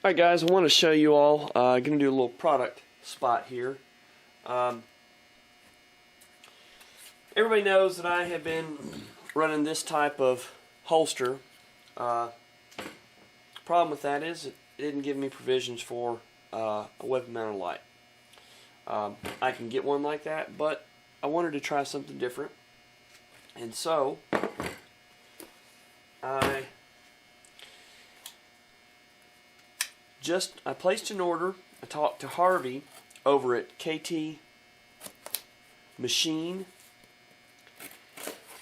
Alright guys, I want to show you all, I'm going to do a little product spot here. Everybody knows that I have been running this type of holster. Problem with that is it didn't give me provisions for a weapon mounted light. I can get one like that, but I wanted to try something different. And so, I placed an order. I talked to Harvey over at KT-Mech,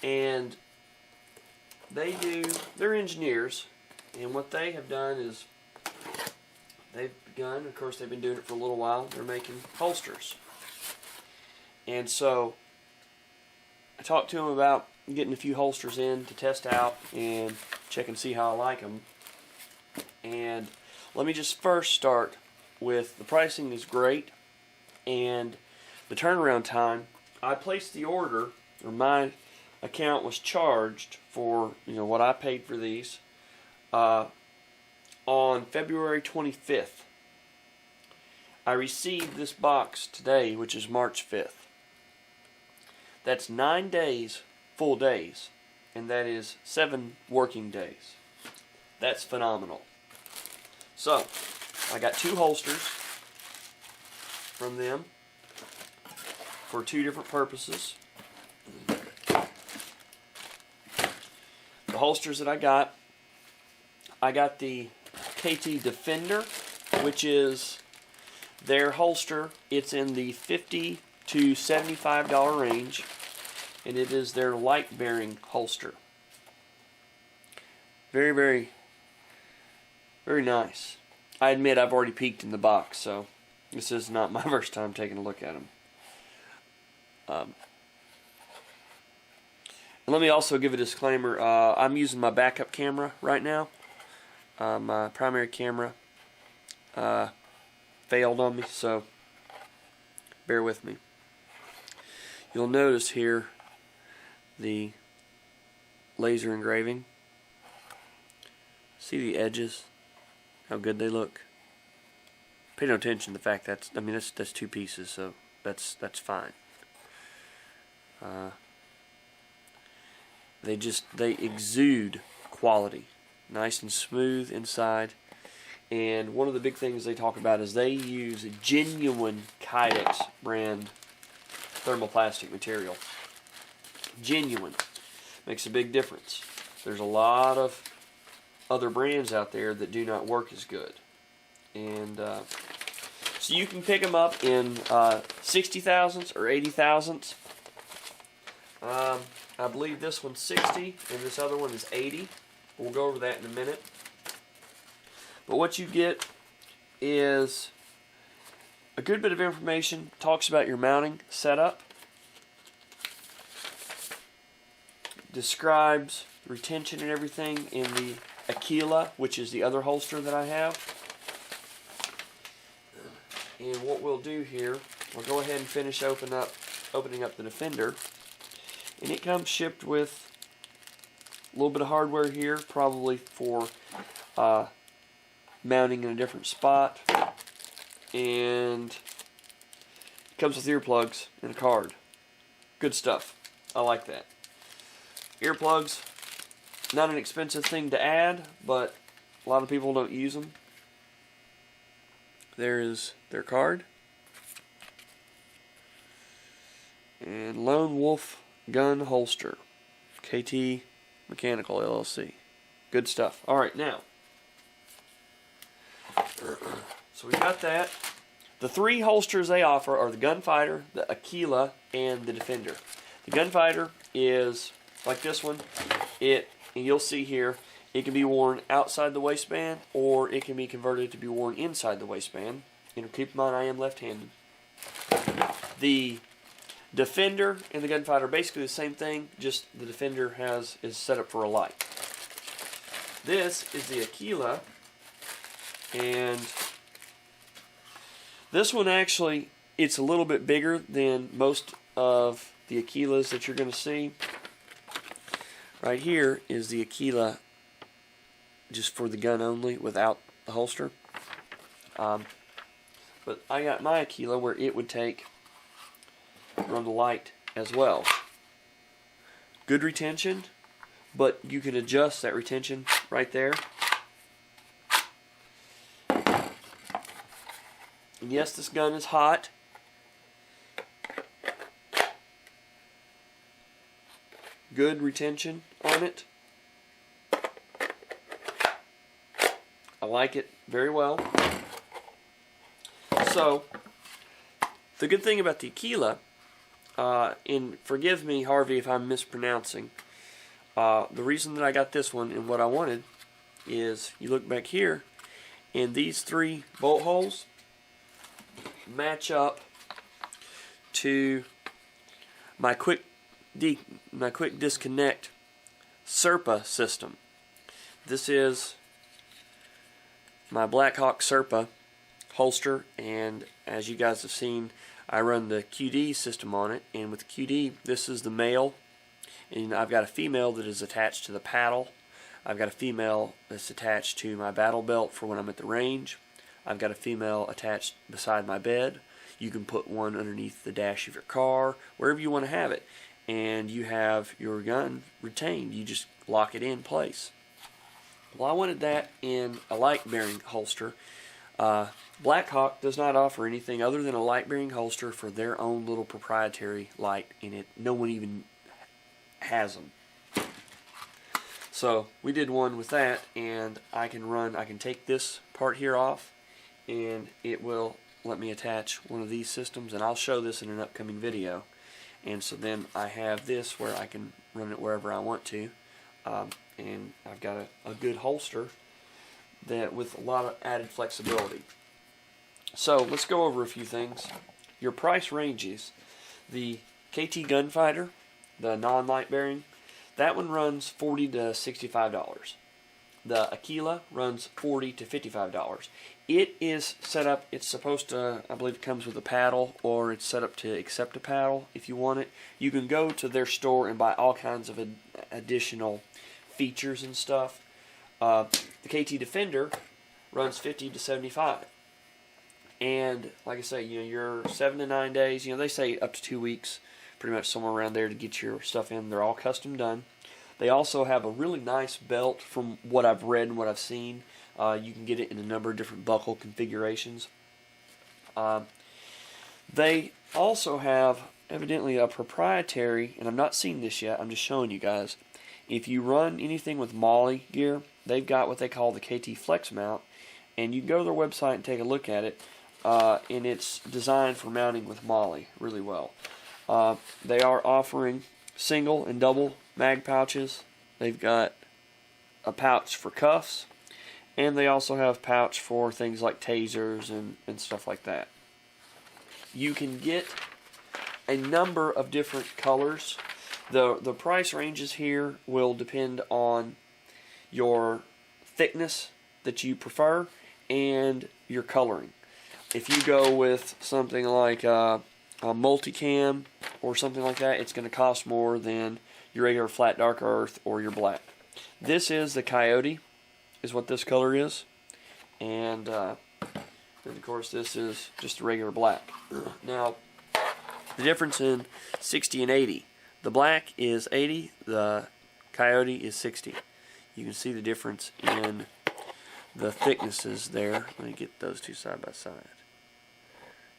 and they're engineers, and what they have done is they've begun, of course they've been doing it for a little while, they're making holsters. And so I talked to them about getting a few holsters in to test out and check and see how I like them. And let me just first start with the pricing is great, and the turnaround time. I placed the order, or my account was charged for what I paid for these on February 25th. I received this box today, which is March 5th. That's 9 days, full days, and that is 7 working days. That's phenomenal. So, I got 2 holsters from them for 2 different purposes. The holsters that I got the KT Defender, which is their holster. It's in the $50 to $75 range, and it is their light bearing holster. Very, very, very nice. I admit I've already peeked in the box, so this is not my first time taking a look at them. And let me also give a disclaimer. I'm using my backup camera right now. My primary camera failed on me, so bear with me. You'll notice here the laser engraving. See the edges? How good they look. Pay no attention to the fact that's 2 pieces, so that's fine. They exude quality, nice and smooth inside. And one of the big things they talk about is they use a genuine Kydex brand thermoplastic material. Genuine makes a big difference. There's a lot of other brands out there that do not work as good, and so you can pick them up in 60 thousandths or 80 thousandths. I believe this one's 60 and this other one is 80. We'll go over that in a minute. But what you get is a good bit of information. Talks about your mounting setup, describes retention and everything in the Aquila, which is the other holster that I have. And what we'll do here, we'll go ahead and finish opening up the Defender. And it comes shipped with a little bit of hardware here, probably for mounting in a different spot. And it comes with earplugs and a card. Good stuff. I like that. Earplugs, not an expensive thing to add, but a lot of people don't use them. There is their card. And Lone Wolf Gun Holster, KT Mechanical LLC. Good stuff. Alright, now, so we've got that. The 3 holsters they offer are the Gunfighter, the Aquila, and the Defender. The Gunfighter is like this one. And you'll see here, it can be worn outside the waistband, or it can be converted to be worn inside the waistband. And keep in mind, I am left-handed. The Defender and the Gunfighter are basically the same thing, just the Defender is set up for a light. This is the Aquila, and this one actually, it's a little bit bigger than most of the Aquilas that you're going to see. Right here is the Aquila just for the gun only, without the holster. But I got my Aquila where it would run the light as well. Good retention, but you can adjust that retention right there. And yes, this gun is hot. Good retention on it. I like it very well. So, the good thing about the Aquila, and forgive me, Harvey, if I'm mispronouncing, the reason that I got this one and what I wanted is, you look back here, and these 3 bolt holes match up to my quick disconnect Serpa system. This is my Blackhawk Serpa holster, and as you guys have seen, I run the QD system on it, and with QD, this is the male, and I've got a female that is attached to the paddle. I've got a female that's attached to my battle belt for when I'm at the range. I've got a female attached beside my bed. You can put one underneath the dash of your car, wherever you want to have it, and you have your gun retained. You just lock it in place. Well, I wanted that in a light-bearing holster. Blackhawk does not offer anything other than a light-bearing holster for their own little proprietary light in it. No one even has them. So we did one with that, and I can take this part here off, and it will let me attach one of these systems, and I'll show this in an upcoming video. And so then I have this where I can run it wherever I want to, and I've got a good holster that with a lot of added flexibility. So let's go over a few things. Your price ranges. The KT Gunfighter, the non-light bearing, that one runs $40 to $65. The Aquila runs $40 to $55. It is set up, it's supposed to, I believe it comes with a paddle, or it's set up to accept a paddle if you want it. You can go to their store and buy all kinds of additional features and stuff. The KT Defender runs $50 to $75. And like I say, you're 7 to 9 days, they say up to 2 weeks, pretty much somewhere around there to get your stuff in. They're all custom done. They also have a really nice belt from what I've read and what I've seen. You can get it in a number of different buckle configurations. They also have evidently a proprietary, and I've not seen this yet, I'm just showing you guys. If you run anything with Molly gear, they've got what they call the KT Flex mount, and you can go to their website and take a look at it, and it's designed for mounting with Molly really well. They are offering single and double mag pouches. They've got a pouch for cuffs, and they also have pouch for things like tasers and stuff like that. You can get a number of different colors. The price ranges here will depend on your thickness that you prefer and your coloring. If you go with something like a multicam or something like that, it's going to cost more than your regular flat dark earth or your black. This is the Coyote, is what this color is, and of course this is just a regular black. Now, the difference in 60 and 80. The black is 80, the Coyote is 60. You can see the difference in the thicknesses there. Let me get those two side by side.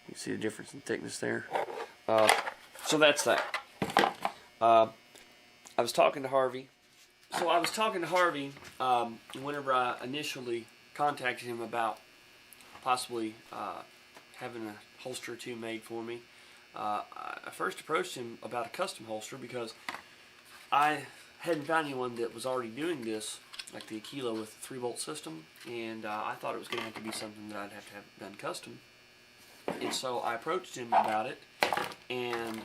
You can see the difference in thickness there. So that's that. I was talking to Harvey. Whenever I initially contacted him about possibly having a holster or two made for me. I first approached him about a custom holster because I hadn't found anyone that was already doing this, like the Aquila with the 3-bolt system, and I thought it was going to have to be something that I'd have to have done custom. And so I approached him about it, and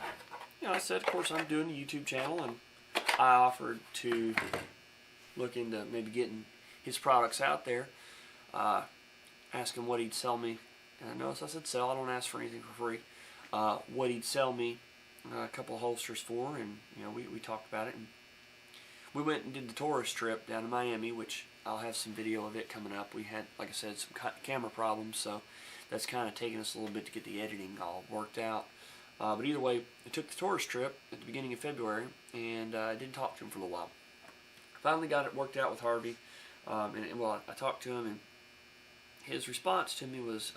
I said, of course, I'm doing a YouTube channel, and I offered to look into maybe getting his products out there, ask him what he'd sell me. And I noticed I said sell, I don't ask for anything for free. What he'd sell me a couple of holsters for, and we talked about it, and we went and did the tourist trip down to Miami, which I'll have some video of it coming up. We had, like I said, some camera problems, so that's kind of taking us a little bit to get the editing all worked out. But either way, I took the tourist trip at the beginning of February, and I didn't talk to him for a little while. Finally got it worked out with Harvey, and well, I talked to him, and his response to me was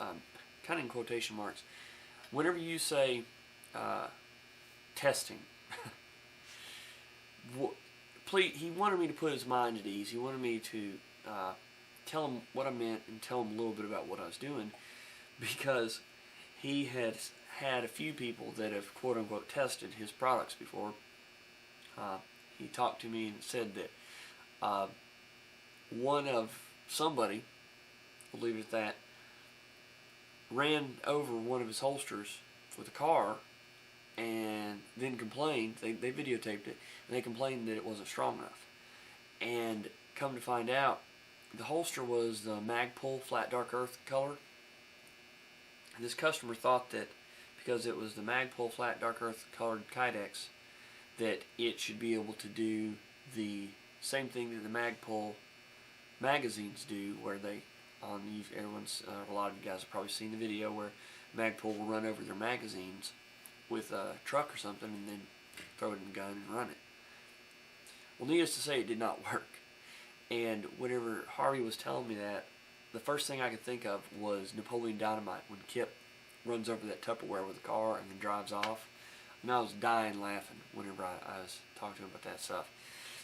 kind of in quotation marks. Whenever you say testing, please, he wanted me to put his mind at ease. He wanted me to tell him what I meant and tell him a little bit about what I was doing, because he has had a few people that have quote-unquote tested his products before. He talked to me and said that one of somebody, we'll leave it at that, ran over one of his holsters with a car and then complained. They videotaped it, and they complained that it wasn't strong enough. And come to find out, the holster was the Magpul Flat Dark Earth color. And this customer thought that because it was the Magpul Flat Dark Earth colored Kydex, that it should be able to do the same thing that the Magpul magazines do, where they, a lot of you guys have probably seen the video where Magpul will run over their magazines with a truck or something and then throw it in the gun and run it. Well, needless to say, it did not work. And whenever Harvey was telling me that, the first thing I could think of was Napoleon Dynamite, when Kip runs over that Tupperware with a car and then drives off. And I was dying laughing whenever I was talking to him about that stuff.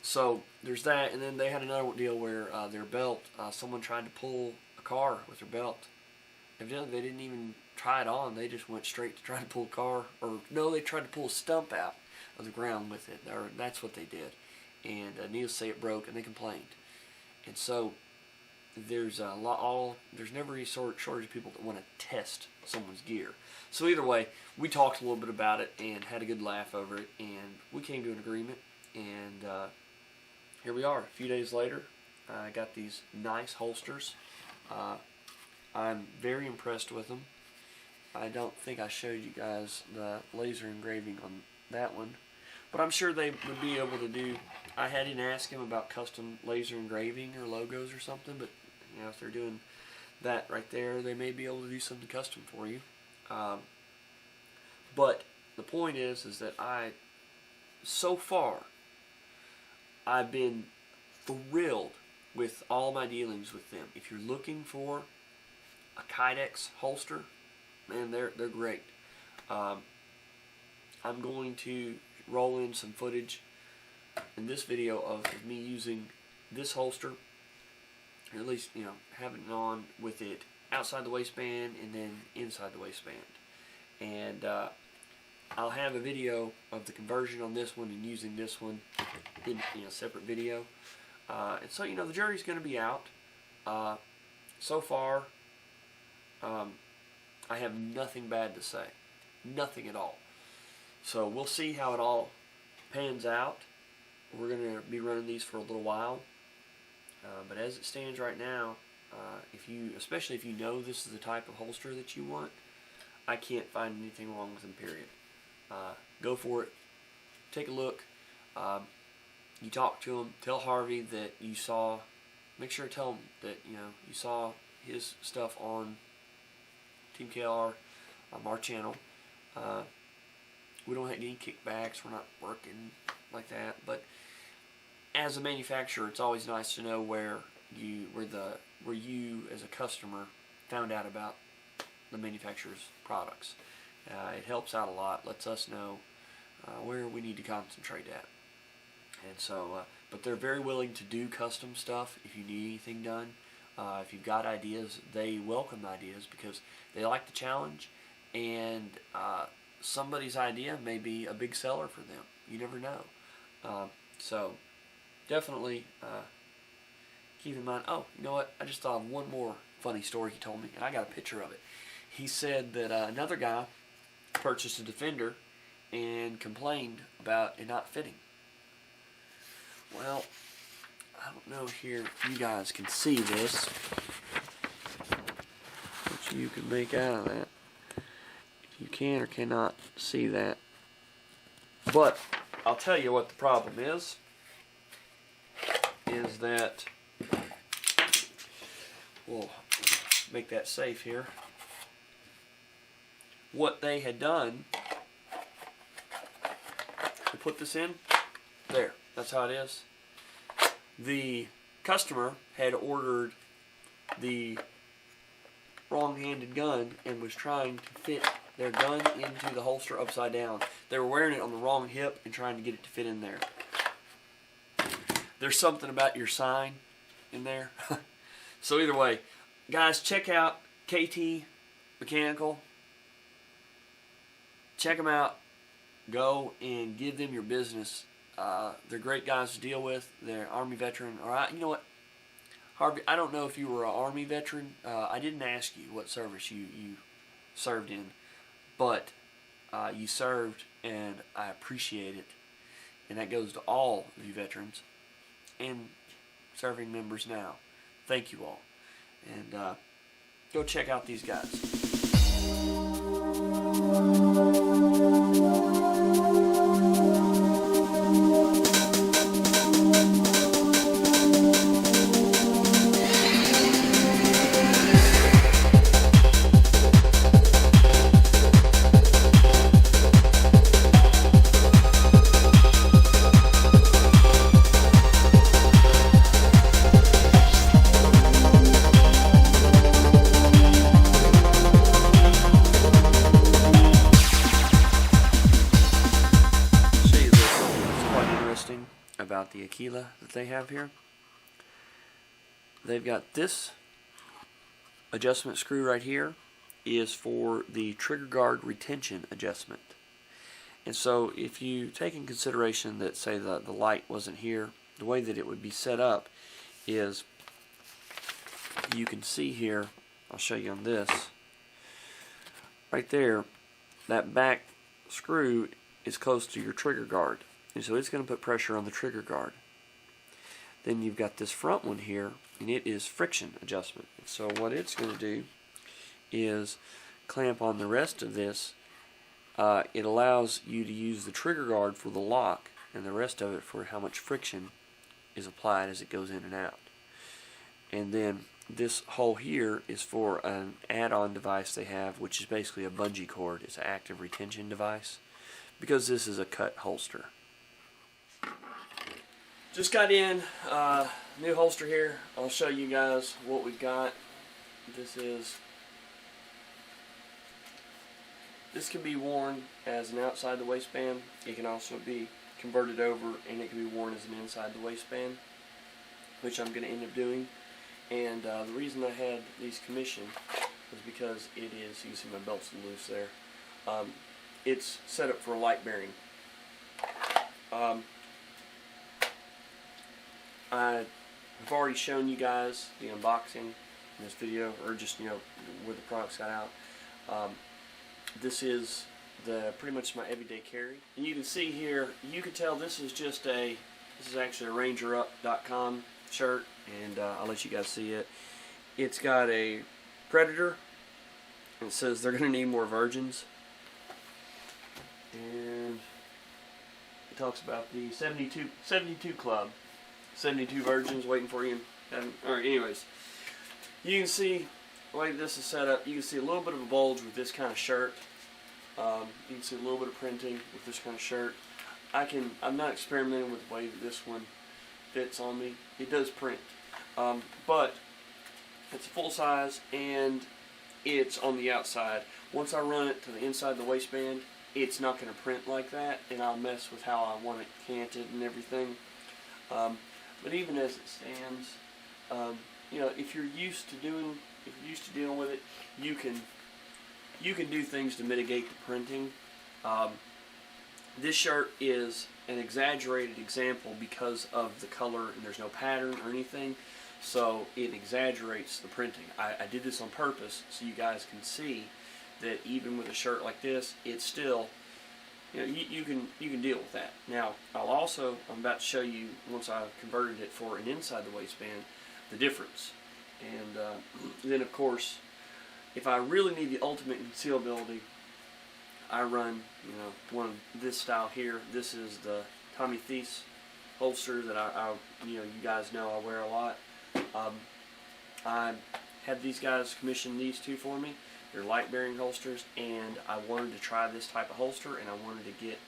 So there's that, and then they had another deal where their belt, someone tried to pull a car with their belt. Evidently they didn't even try it on, they just went straight to try to pull a car, or no, they tried to pull a stump out of the ground with it, or that's what they did. And needless to say, it broke, and they complained. And so there's there's never any shortage of people that want to test someone's gear. So either way, we talked a little bit about it and had a good laugh over it, and we came to an agreement, and here we are. A few days later, I got these nice holsters. I'm very impressed with them. I don't think I showed you guys the laser engraving on that one, but I'm sure they would be able to do. I didn't ask him about custom laser engraving or logos or something, but you know, if they're doing that right there, they may be able to do something custom for you. But the point is that so far, I've been thrilled with all my dealings with them. If you're looking for a Kydex holster, man, they're great. I'm going to roll in some footage in this video of me using this holster, or at least, you know, having it on with it outside the waistband and then inside the waistband. And I'll have a video of the conversion on this one and using this one in separate video. And so, you know, the jury's going to be out. So far, I have nothing bad to say. Nothing at all. So we'll see how it all pans out. We're going to be running these for a little while. But as it stands right now, especially if you know this is the type of holster that you want, I can't find anything wrong with them, period. Go for it. Take a look. You talk to him. Tell Harvey that you saw. Make sure to tell him that you saw his stuff on Team KLR, our channel. We don't have any kickbacks. We're not working like that. But as a manufacturer, it's always nice to know where you as a customer found out about the manufacturer's products. It helps out a lot. Lets us know where we need to concentrate at. And so, but they're very willing to do custom stuff if you need anything done. If you've got ideas, they welcome ideas because they like the challenge, and somebody's idea may be a big seller for them. You never know. So definitely keep in mind. Oh, you know what? I just thought of one more funny story he told me, and I got a picture of it. He said that another guy purchased a Defender and complained about it not fitting. Well, I don't know here if you guys can see this, what you can make out of that. If you can or cannot see that. But I'll tell you what the problem is that we'll make that safe here. What they had done to put this in, there, that's how it is. The customer had ordered the wrong-handed gun and was trying to fit their gun into the holster upside down. They were wearing it on the wrong hip and trying to get it to fit in there. There's something about your sign in there. So either way, guys, check out KT-Mechanical. Check them out. Go and give them your business. They're great guys to deal with. They're Army veteran. All right, you know what, Harvey, I don't know if you were an Army veteran. I didn't ask you what service you served in, but you served, and I appreciate it. And that goes to all of you veterans and serving members now. Thank you all. And go check out these guys. About the Aquila that they have here. They've got this adjustment screw right here is for the trigger guard retention adjustment. And so if you take in consideration that, say, the light wasn't here, the way that it would be set up is, you can see here, I'll show you on this, right there, that back screw is close to your trigger guard. And so it's going to put pressure on the trigger guard. Then you've got this front one here, and it is friction adjustment. And so what it's going to do is clamp on the rest of this. It allows you to use the trigger guard for the lock, and the rest of it for how much friction is applied as it goes in and out. And then this hole here is for an add-on device they have, which is basically a bungee cord. It's an active retention device, because this is a cut holster. Just got in new holster here. I'll show you guys what we've got. This can be worn as an outside the waistband. It can also be converted over, and it can be worn as an inside the waistband, which I'm going to end up doing. And the reason I had these commissioned was because it is, you can see my belt's loose there. It's set up for a light bearing. I've already shown you guys the unboxing in this video, or just, you know, where the products got out. This is pretty much my everyday carry. And you can see here, you can tell this is actually a rangerup.com shirt, and I'll let you guys see it. It's got a Predator, and it says they're going to need more virgins. And it talks about the 72 club. 72 virgins waiting for you. Alright, anyways. You can see the way this is set up. You can see a little bit of a bulge with this kind of shirt. You can see a little bit of printing with this kind of shirt. I'm not experimenting with the way that this one fits on me. It does print. But it's full size, and it's on the outside. Once I run it to the inside of the waistband, it's not going to print like that, and I'll mess with how I want it canted and everything. But even as it stands, you know, if you're used to dealing with it, you can do things to mitigate the printing. This shirt is an exaggerated example because of the color, and there's no pattern or anything, so it exaggerates the printing. I did this on purpose so you guys can see that even with a shirt like this, it's still, you know, you can deal with that. Now, I'm about to show you, once I've converted it for an inside the waistband, the difference. And then, of course, if I really need the ultimate concealability, I run, you know, one of this style here. This is the Tommy Thies holster that you guys know I wear a lot. I had these guys commission these two for me. They're light bearing holsters, and I wanted to try this type of holster, and I wanted to get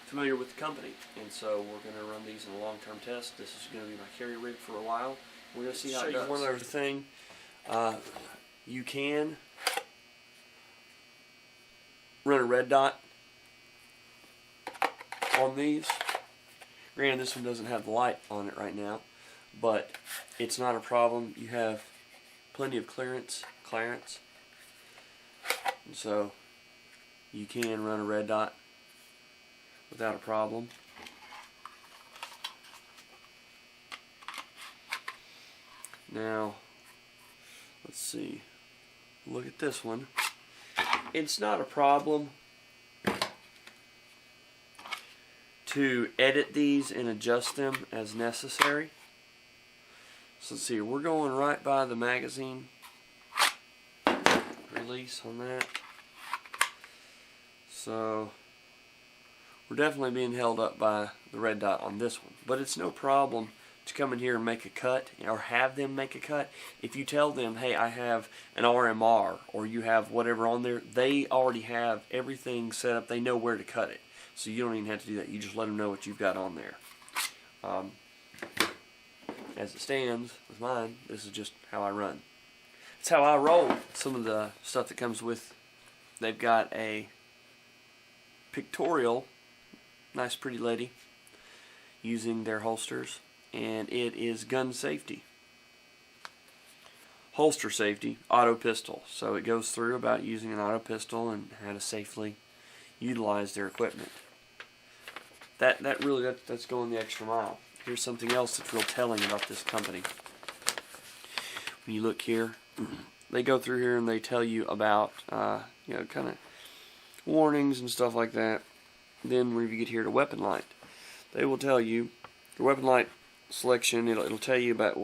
familiar with the company. And so we're going to run these in a long-term test. This is going to be my carry rig for a while. We're going to see how it does. One other thing, you can run a red dot on these. Granted, this one doesn't have the light on it right now, but it's not a problem. You have plenty of clearance, and so you can run a red dot without a problem. Now, let's see. Look at this one. It's not a problem to edit these and adjust them as necessary. So let's see, we're going right by the magazine release on that. So we're definitely being held up by the red dot on this one. But it's no problem to come in here and make a cut, or have them make a cut. If you tell them, hey, I have an RMR, or you have whatever on there, they already have everything set up. They know where to cut it. So you don't even have to do that. You just let them know what you've got on there. As it stands with mine, this is just how I run. It's how I roll. Some of the stuff that comes with, they've got a pictorial, nice pretty lady, using their holsters, and it is gun safety. Holster safety, auto pistol. So it goes through about using an auto pistol and how to safely utilize their equipment. That's going the extra mile. Here's something else that's real telling about this company. When you look here, they go through here and they tell you about kind of warnings and stuff like that. Then when you get here to weapon light, they will tell you your weapon light selection. It'll tell you about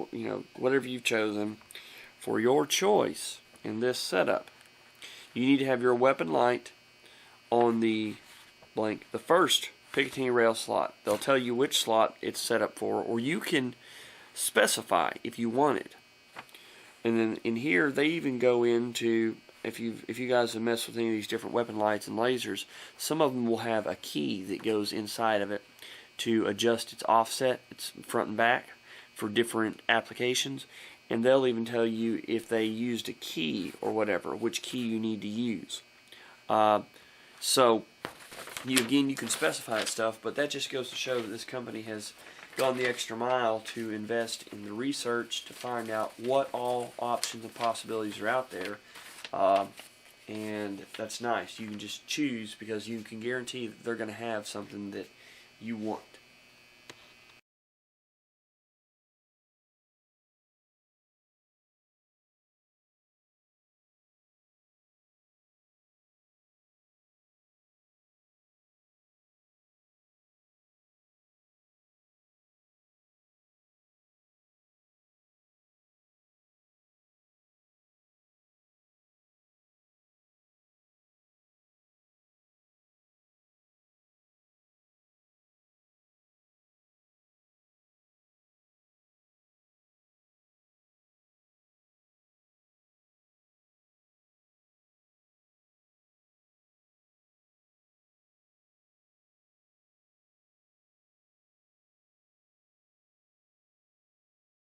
whatever you've chosen for your choice in this setup. You need to have your weapon light on the first Picatinny rail slot. They'll tell you which slot it's set up for, or you can specify if you want it. And then in here, they even go into, if you guys have messed with any of these different weapon lights and lasers, some of them will have a key that goes inside of it to adjust its offset, its front and back, for different applications. And they'll even tell you if they used a key or whatever, which key you need to use. So you can specify that stuff, but that just goes to show that this company has gone the extra mile to invest in the research to find out what all options and possibilities are out there. And that's nice. You can just choose because you can guarantee that they're going to have something that you want.